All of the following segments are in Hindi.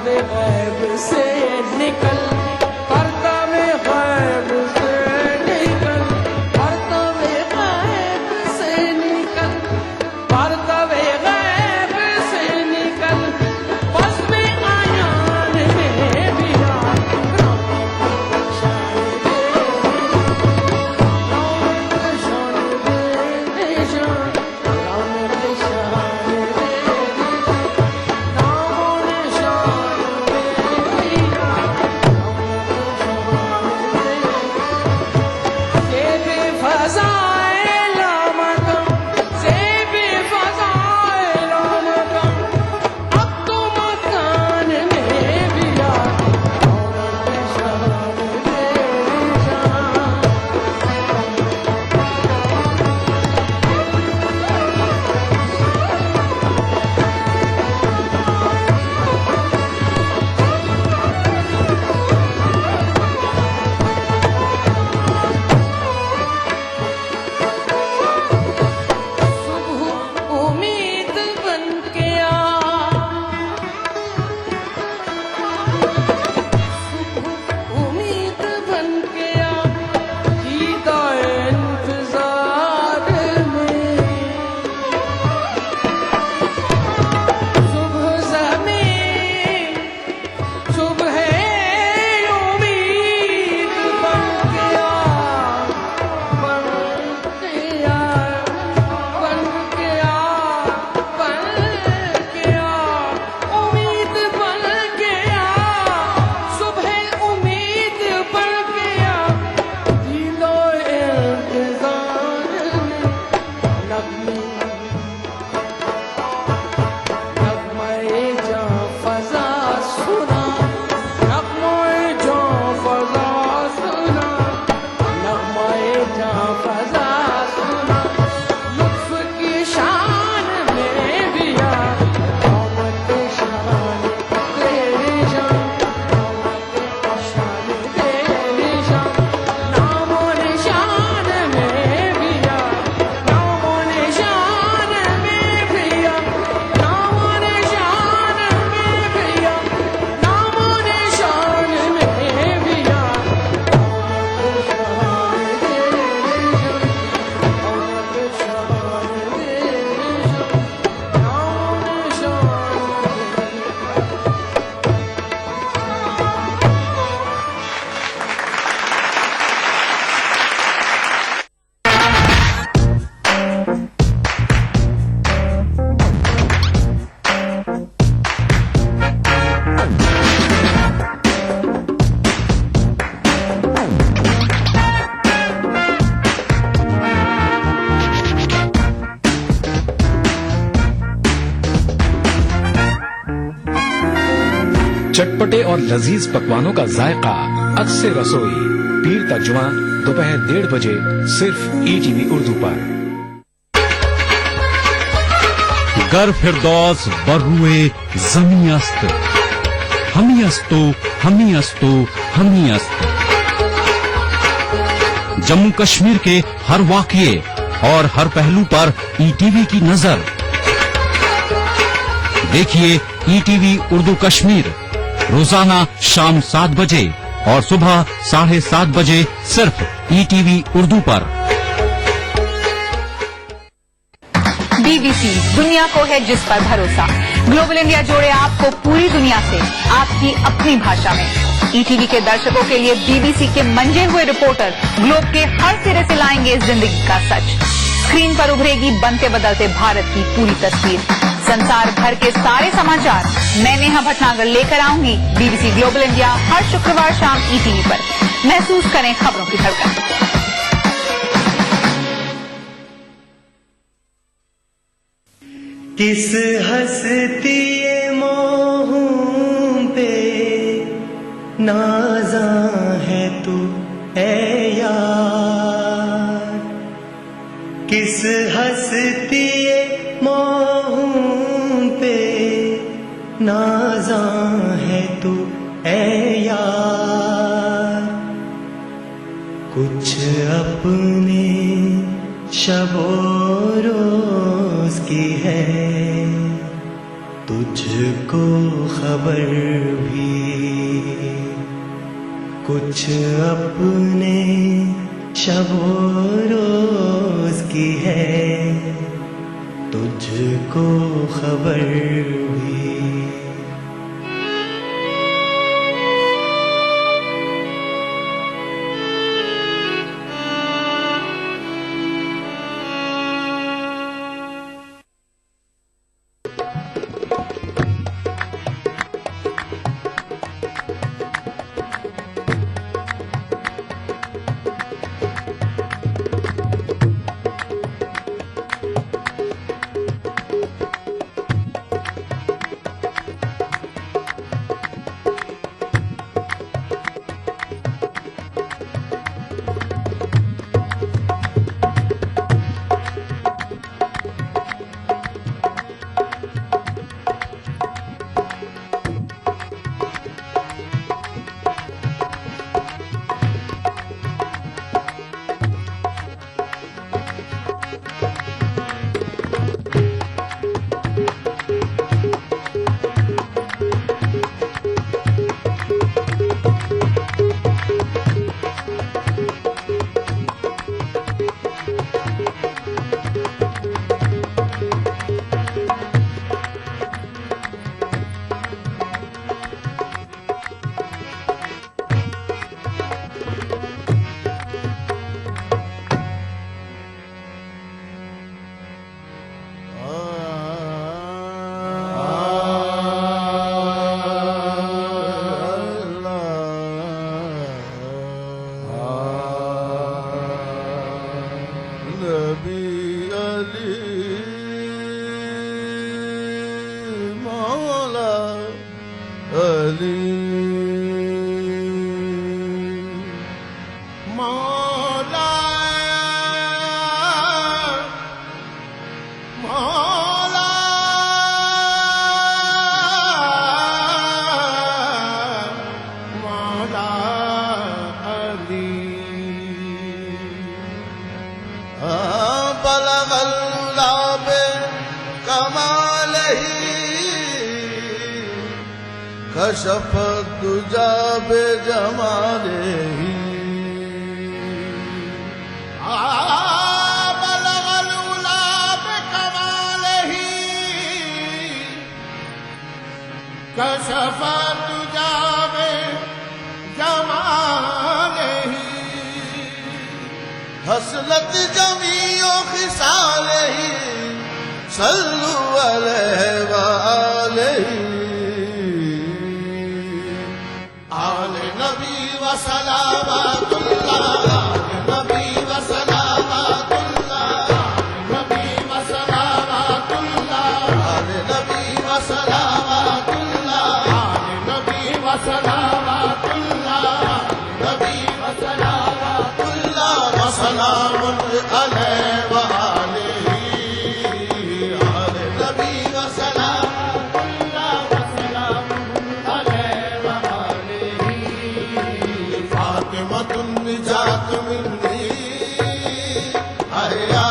गैब से निकल, पर्दा में गैब से निकल, पर्दा में गैब से निकल, पर्दा में गैब से निकल, बस में आयान में भी आ चटपटे और लजीज पकवानों का जायका अक्सर रसोई पीर तर्जुमा दोपहर 1:30 बजे सिर्फ ETV उर्दू पर। गर फिरदौस बर्रुए जमी अस्त, हमी अस्तो हमी अस्तो हमी अस्त। जम्मू कश्मीर के हर वाकये और हर पहलू पर ETV की नजर। देखिए ETV उर्दू कश्मीर रोजाना शाम 7 बजे और सुबह 7:30 बजे सिर्फ ETV उर्दू पर। BBC दुनिया को है जिस पर भरोसा। ग्लोबल इंडिया जोड़े आपको पूरी दुनिया से आपकी अपनी भाषा में। ETV के दर्शकों के लिए BBC के मंजे हुए रिपोर्टर ग्लोब के हर सिरे से लाएंगे जिंदगी का सच। स्क्रीन पर उभरेगी बनते बदलते भारत की पूरी तस्वीर। संसार भर के सारे समाचार मैं नेहा भटनागर लेकर आऊंगी BBC ग्लोबल इंडिया हर शुक्रवार शाम ETV पर। महसूस करें खबरों की धड़कन। किस हस्ती मोहूं पे नाज़ा है तू ऐ यार, किस हस्ती मोहूं पे नाज़ा है तू ऐ यार। कुछ अपने शबो रोज की है तुझ तुझको खबर भी कुछ अपने शबो रोज की है, तुझको खबर भी। कशफ तुझा बेजमाले ही बलगल उला बेकमाले ही कशफ तुझा बेजमाले ही हसलत जमीओ खिसाले ही सल्लु अलैहि व आलिही सलावतुल्लाह नबी व सलावतुल्लाह नबी व सलावतुल्लाह नबी व सलावतुल्लाह नबी व सलावतुल्लाह नबी व सलावतुल्लाह व सलामुन अलैहि व आलिही नबी व सलावतुल्लाह व सलामुन अलैहि व आलिही फातिमतुन निजात मिन्नी अहया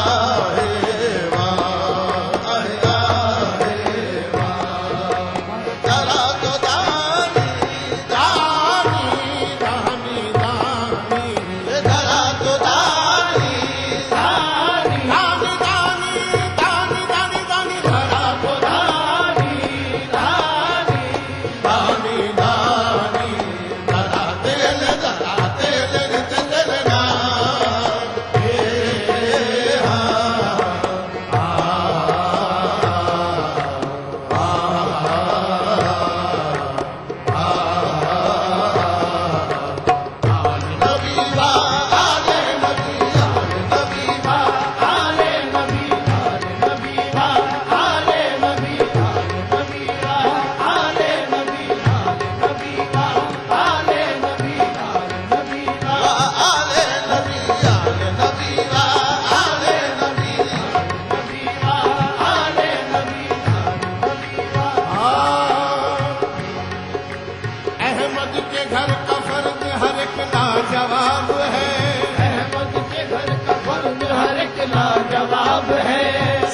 जवाब है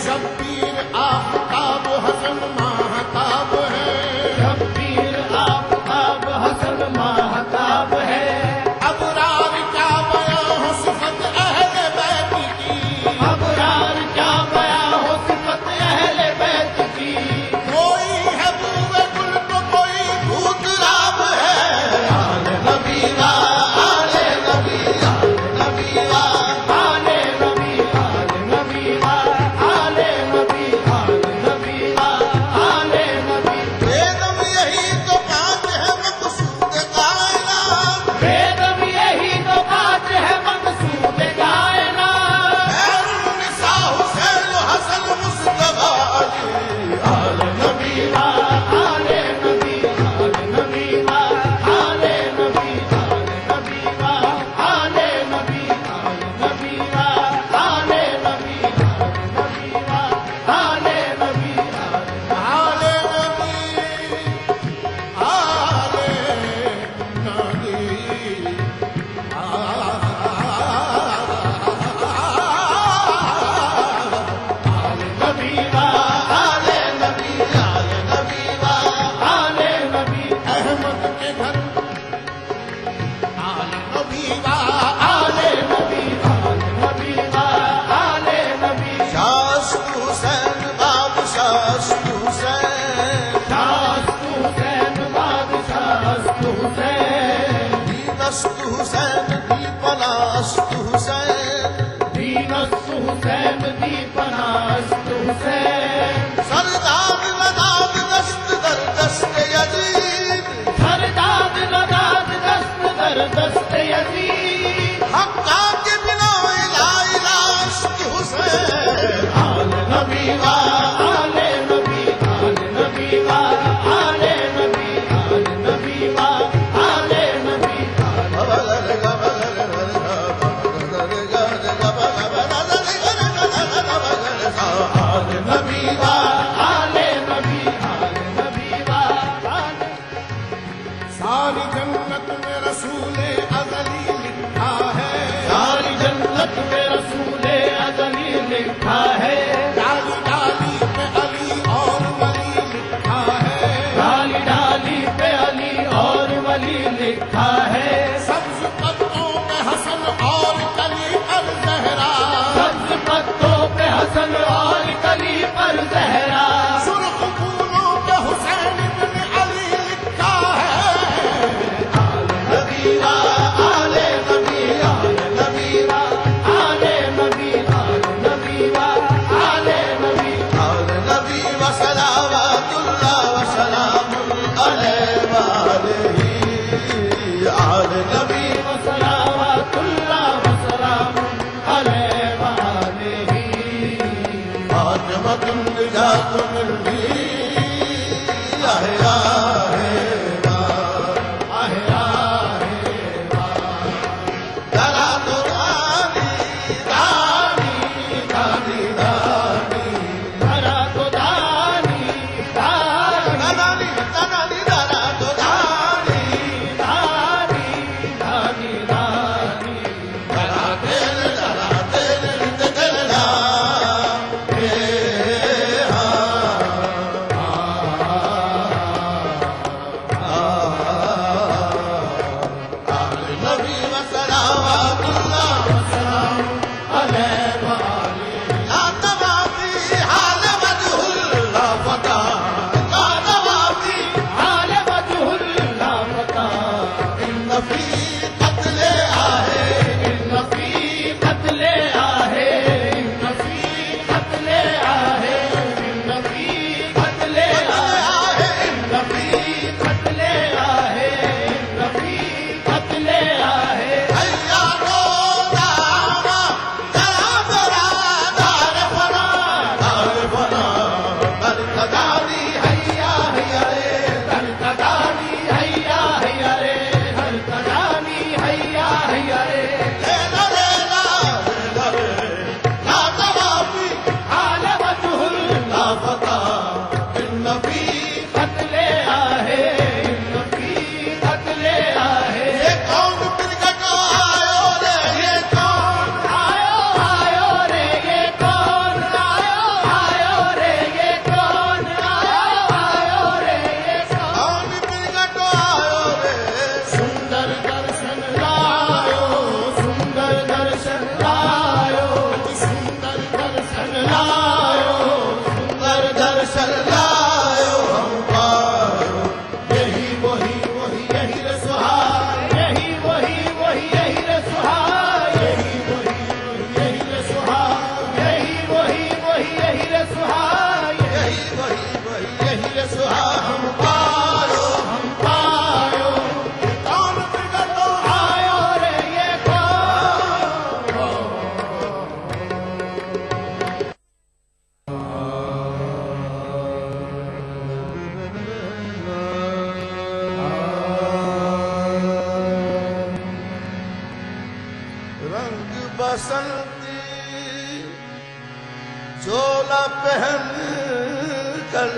शब्बीर आफ्ताब हसन महताब दीनस्तु हुसैन दीपनास्तु हुसैन दीनस्तु हुसैन दीपनास्तु हुसैन सरदाद लदाद दस्त दर दस्त यजीद सरदाद लदाद दस्त दर दस्त यजीद हक्का के बिना इला इलास्तु हुसैन आल नबी वा आले नबी आल नबी वा आले नबी आल नबी वा आले नबी आल नबी वा आले नबी आल नबी वा आले सारी जन्नत में रसूले अज़ली लिखा है सारी जन्नत में रसूले अज़ली लिखा है डाली डाली पे अली और वली लिखा है डाली डाली पे अली और वली लिखा है सब्ज पत्तों पे हसन और कली पर जहरा सब्ज पत्तों पे हसन और कली पर जहरा सुर्ख फूलों पे हुसैन इब्न अली लिखा है नबी वा आले नबी आले नबी वा आले नबी आले नबी वा आले नबी आल नबी व सलावतुल्लाह व सलामुन अलैहि व आलिही आल नबी वसलावतुल्लाह वसलामुन अलैहि व आलिही फातिमतुन निजातुन मिन्नी अहया दरा तो दानी दानी दानी दानी धरा तो दानी दानी दानी दानी दरा तो दानी दानी दानी दानी दरा तेरे तेरा नबी व सलावतुल्लाह व सलामुन अलैहि व आलिही ला तवाफी हाल वजहुल्लाह फता ला तवाफी हाल वजहुल लाफता इन फी कत्ले आहे नफी कत्ले आहे नफी कत्ले आहे नफी कत्ले आहे नफी कत्ले आहे नफी कत्ले आहे हैया रो दामा दरा दरा दार फना बल कदानी हैया हैया रे हर कदानी हैया हैया रे हर कदानी हैया हैया रे लेला लेला ला तवाफी हाल वजहुल ला फता इन फी कत्ले आहे नफी कत्ले आहे ये कौन प्रकट आयो रे ये कौन आयो आयो रे ये कौन आयो आयो रे ये कौन आयो आयो रे ये कौन कौन प्रकट आयो रे सुंदर दर्शन लायो सुंदर दर्शन लायो सुंदर दर्शन लायो सुंदर दर्शन लायो हम पायो यही वही वही यही रे सुहाग यही वही वही यही रे सुहाग यही वही वही यही रे सुहाग यही वही वही यही रे सुहाग यही वही वही यही रे सुहाग हम पायो हम पायो कौन प्रकट आयो रे ये कौन रंग बसंती चोला पहन कर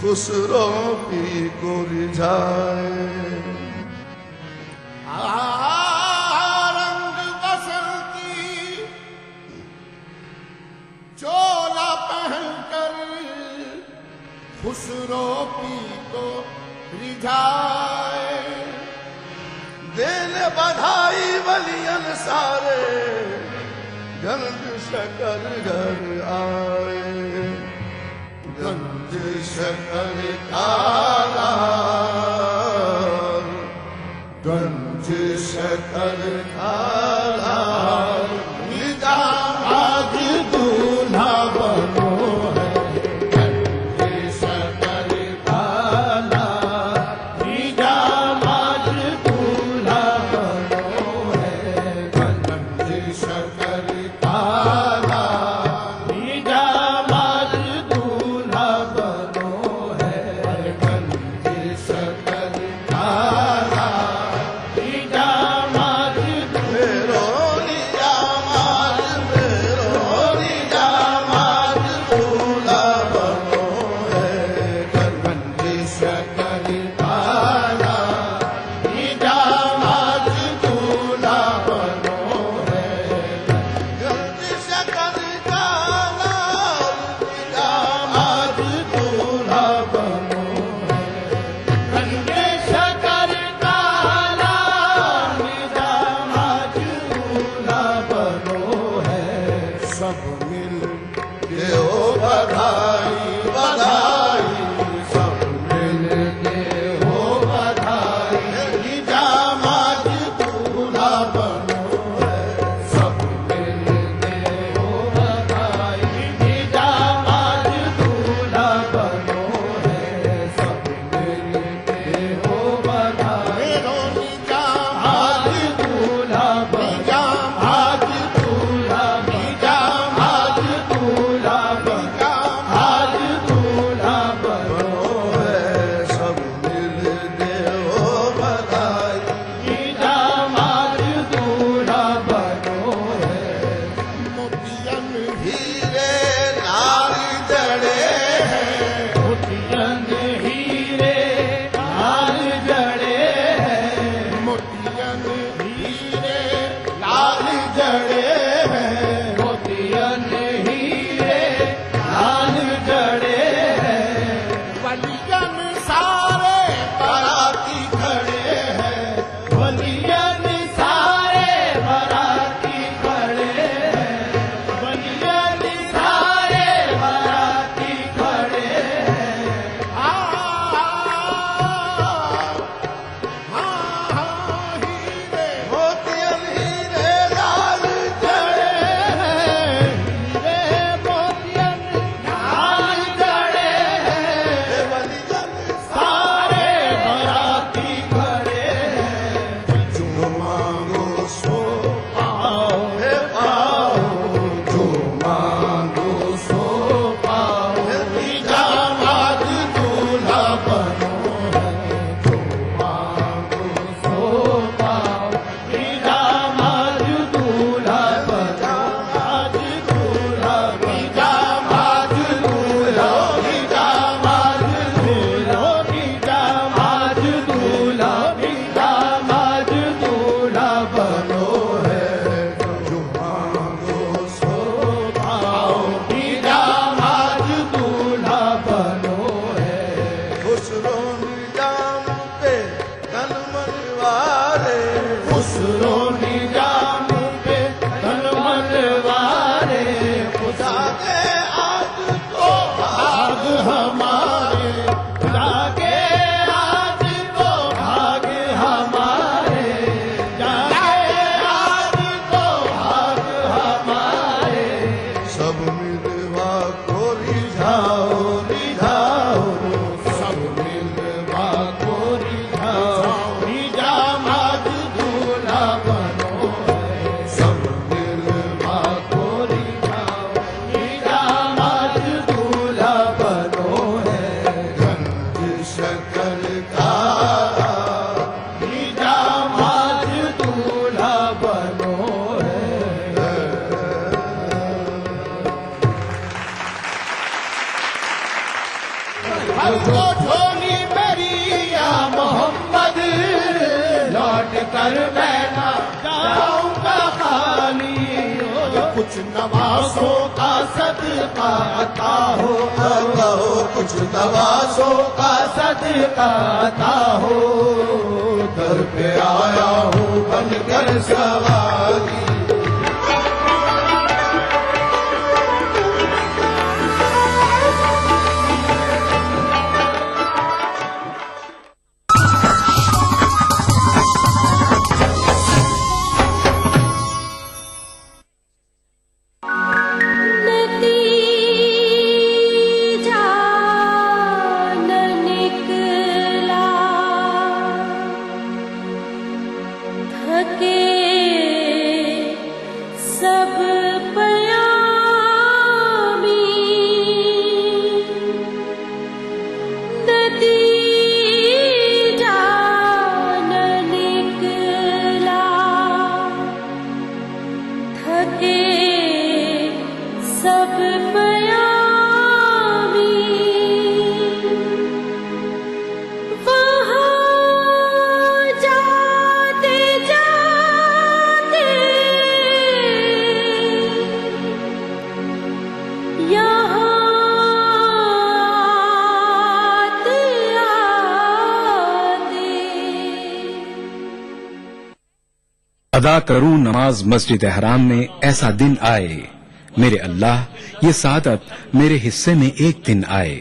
खुसरो पी को रिझाए रंग बसंती चोला पहन कर खुसरो पी को रिझाए देने बधाई वलियन सारे गंज शकर घर आए गंज शकर खाला शकर खाला आज दूल्हा बनो है कंजे शकर खाला आज दूल्हा बनो है कंजे शकर खाला आज दूल्हा बनो है कंजे शकर खाला सब मिल के हो बधाई बधाई सब मिल के हो बधाई दामाद दूल्हा बनो है सब मिल के हो बधाई दामाद दूल्हा बनो है सब मिल के हो बधाई दामाद दूल्हा बनो आज दूल्हा आज दूल्हा बनो है सब मिल के हो बधाई दामाद दूल्हा बनो है मोतियन हीरे लाल जड़े हैं मोतियन हीरे लाल जड़े हैं मोतियन हीरे लाल जड़े हैं मोतियन हीरे लाल जड़े हैं बलियन सारे बाराती खड़े हैं बलियन सारे बाराती खड़े हैं बलियन सारे बाराती खड़े हैं हीरे मोतियन हीरे लाल जड़े हैं हीरे मोतियन लाल जड़े हैं बलियन सारे बाराती खड़े हैं जो मांगो सो पाओ हे पाओ जो मांगो सो पाओ दामाद दूल्हा बनो है जो मांगो सो पाओ दामाद दूल्हा बनो आज दूल्हा दामाद दूल्हा दामाद दूल्हा दामाद दूल्हा दामाद दूल्हा बनो है जो मांगो सो पाओ दामाद दूल्हा बनो है खुसरो निजाम पे तन मन वारे खुसरो निजाम पे तन मन वारे खुदा के आज तो भाग हमारे खुदा के आज तो भाग हमारे जागे आज तो भाग हमारे सब मिलवा को रिझाओ रिझाओ सब मिलवा को रिझाओ दामाद दूल्हा बनो है सब मिलवा को रिझाओ दामाद दूल्हा बनो है गंज शकर खाला दामाद दूल्हा बनो है हमको झोली मेरी या मोहम्मद लौट कर बैठा जाऊंगा खाली कुछ नवासों का सदका अता हो कुछ नवासों का सदका अता हो दर पे आया हूँ बनकर सवारी अदा करूं नमाज मस्जिद हराम में ऐसा दिन आए, मेरे अल्लाह ये सादत मेरे हिस्से में एक दिन आए।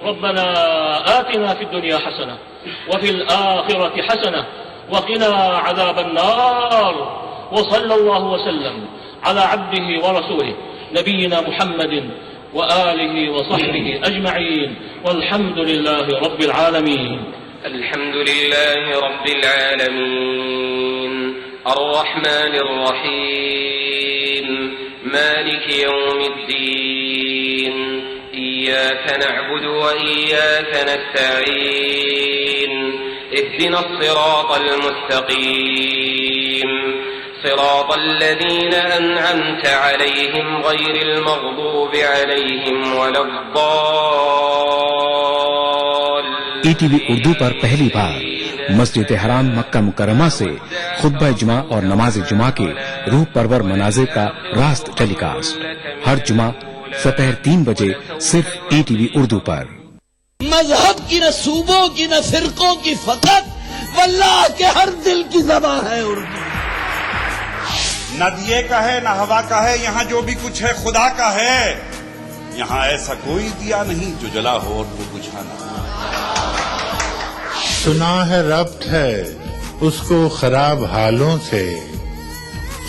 रब्बना आतिना फिद दुनिया हसना व फिल आखिरति हसना व क़िना अज़ाबन नार व सल्लल्लाहु वसल्लम अला अब्दिही व रसूलिही नबीना मुहम्मदिन व आलिही व सहबिही अजमईन वल्हम्दुलिल्लाहि रब्बिल आलमीन। अल्हम्दुलिल्लाहि रब्बिल आलमीन अर्रहमानिर रहीम मालिकि यौमिद्दीन इय्याका नअबुदु व इय्याका नस्तईन इहदिनस सिरातल मुस्तकीम सिरातल लज़ीना अनअमता अलैहिम गैरिल मग़दूबि अलैहिम वलद्दाल्लीन। ईटीवी उर्दू पर पहली बार मस्जिद हराम मक्का मुकर्रमा से खुतबा जुमा और नमाज जुमा के रूह परवर मनाज़िर का रास्त टेलीकास्ट हर जुमा दोपहर 3 बजे सिर्फ ईटीवी उर्दू पर। मजहब की न सूबों की न फिरकों की फकत वल्लाह के हर दिल की ज़बान है उर्दू। न दिए का है न हवा का है, यहाँ जो भी कुछ है खुदा का है। यहाँ ऐसा कोई दिया नहीं जो जला हो और वो बुझा ना। सुना है रब्त है उसको खराब हालों से,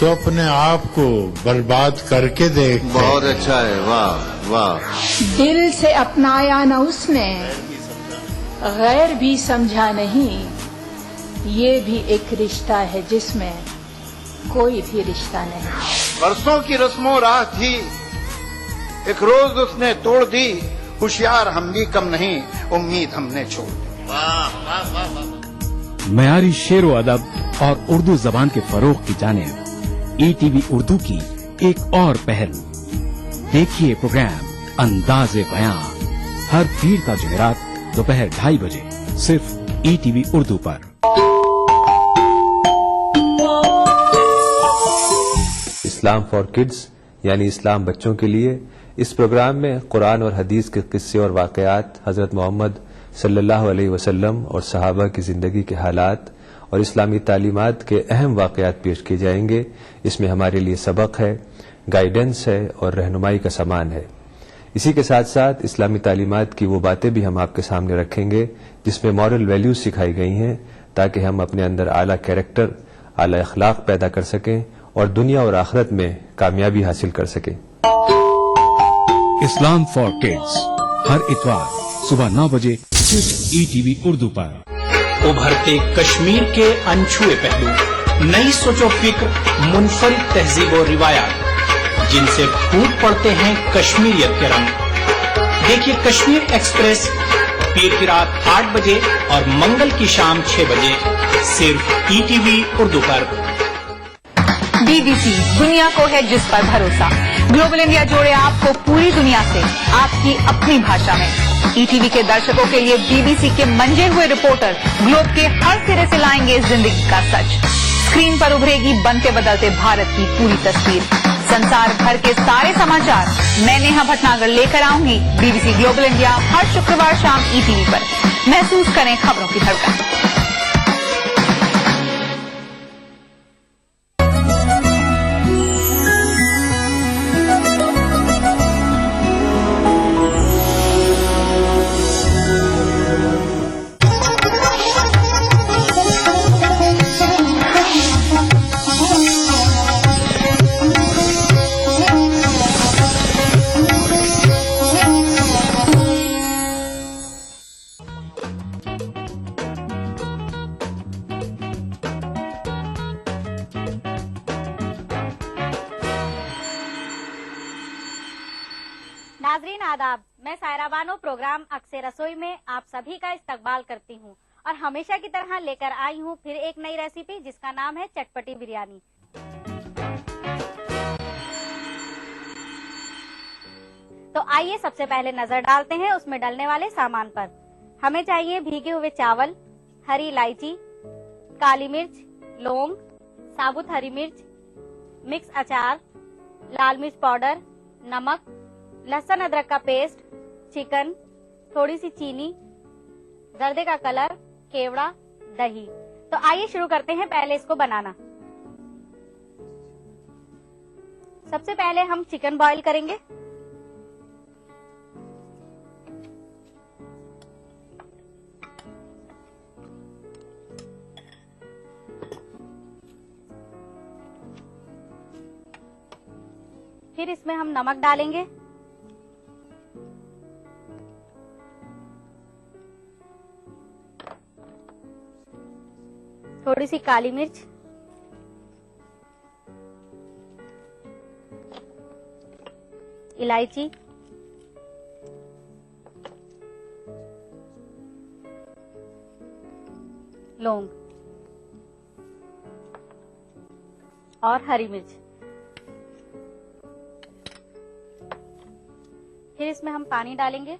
तो अपने आप को बर्बाद करके देख। बहुत अच्छा है, वाह वाह। दिल से अपनाया न उसने, गैर भी समझा नहीं, ये भी एक रिश्ता है जिसमें कोई भी रिश्ता नहीं। बरसों की रस्मों राह थी, एक रोज उसने तोड़ दी, होशियार हम भी कम नहीं, उम्मीद हमने छोड़ दी। मयारी शेरो अदब और उर्दू जबान के फरोग की जानिब ईटीवी उर्दू की एक और पहल। देखिए प्रोग्राम अंदाज़े बयां हर पीर का जुमेरात दोपहर 2:30 बजे सिर्फ ईटीवी उर्दू पर। इस्लाम फॉर किड्स यानी इस्लाम बच्चों के लिए, इस प्रोग्राम में कुरान और हदीस के किस्से और वाक़यात, हजरत मोहम्मद सल्लल्लाहु अलैहि वसल्लम और सहाबा की जिंदगी के हालात और इस्लामी तालीमात के अहम वाक़यात पेश किए जाएंगे। इसमें हमारे लिए सबक है, गाइडेंस है और रहनुमाई का सामान है। इसी के साथ साथ इस्लामी तालीमात की वो बातें भी हम आपके सामने रखेंगे जिसमें मॉरल वैल्यूज सिखाई गई हैं, ताकि हम अपने अंदर आला कैरेक्टर, आला अखलाक पैदा कर सकें और दुनिया और आखिरत में कामयाबी हासिल कर सकें। इस्लाम फॉर किड्स हर इतवार सुबह 9 बजे सिर्फ ईटीवी उर्दू पर। उभरते कश्मीर के अनछुए पहलू, नई सोचो फिक्र, मुनफरिद तहजीब और रिवायात जिनसे फूट पड़ते हैं कश्मीरियत के रंग। देखिए कश्मीर एक्सप्रेस पीर की रात 8 बजे और मंगल की शाम 6 बजे सिर्फ ईटीवी उर्दू पर। बीबीसी दुनिया को है जिस पर भरोसा। ग्लोबल इंडिया जोड़े आपको पूरी दुनिया से आपकी अपनी भाषा में। ईटीवी के दर्शकों के लिए बीबीसी के मंजे हुए रिपोर्टर ग्लोब के हर सिरे से लाएंगे जिंदगी का सच। स्क्रीन पर उभरेगी बनते बदलते भारत की पूरी तस्वीर। संसार भर के सारे समाचार मैं नेहा भटनागर लेकर आऊंगी बीबीसी ग्लोबल इंडिया हर शुक्रवार शाम ईटीवी पर। महसूस करें खबरों की धड़कन। नाजरीन आदाब, मैं सायरा बानो प्रोग्राम अक्से रसोई में आप सभी का इस्तकबाल करती हूं और हमेशा की तरह लेकर आई हूं फिर एक नई रेसिपी जिसका नाम है चटपटी बिरयानी। तो आइए सबसे पहले नजर डालते हैं उसमें डलने वाले सामान पर। हमें चाहिए भीगे हुए चावल, हरी इलायची, काली मिर्च, लौंग, साबुत हरी मिर्च, मिक्स अचार, लाल मिर्च पाउडर, नमक, लहसुन अदरक का पेस्ट, चिकन, थोड़ी सी चीनी, जर्दे का कलर, केवड़ा, दही। तो आइए शुरू करते हैं पहले इसको बनाना। सबसे पहले हम चिकन बॉईल करेंगे। फिर इसमें हम नमक डालेंगे, थोड़ी सी काली मिर्च, इलायची, लौंग और हरी मिर्च। फिर इसमें हम पानी डालेंगे।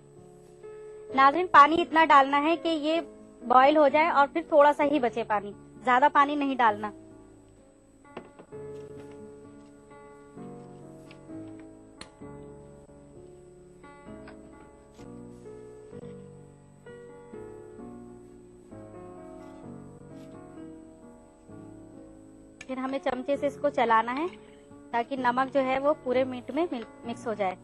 नाज़रीन, पानी इतना डालना है कि ये बॉईल हो जाए और फिर थोड़ा सा ही बचे पानी, ज्यादा पानी नहीं डालना। फिर हमें चमचे से इसको चलाना है ताकि नमक जो है वो पूरे मीट में मिक्स हो जाए।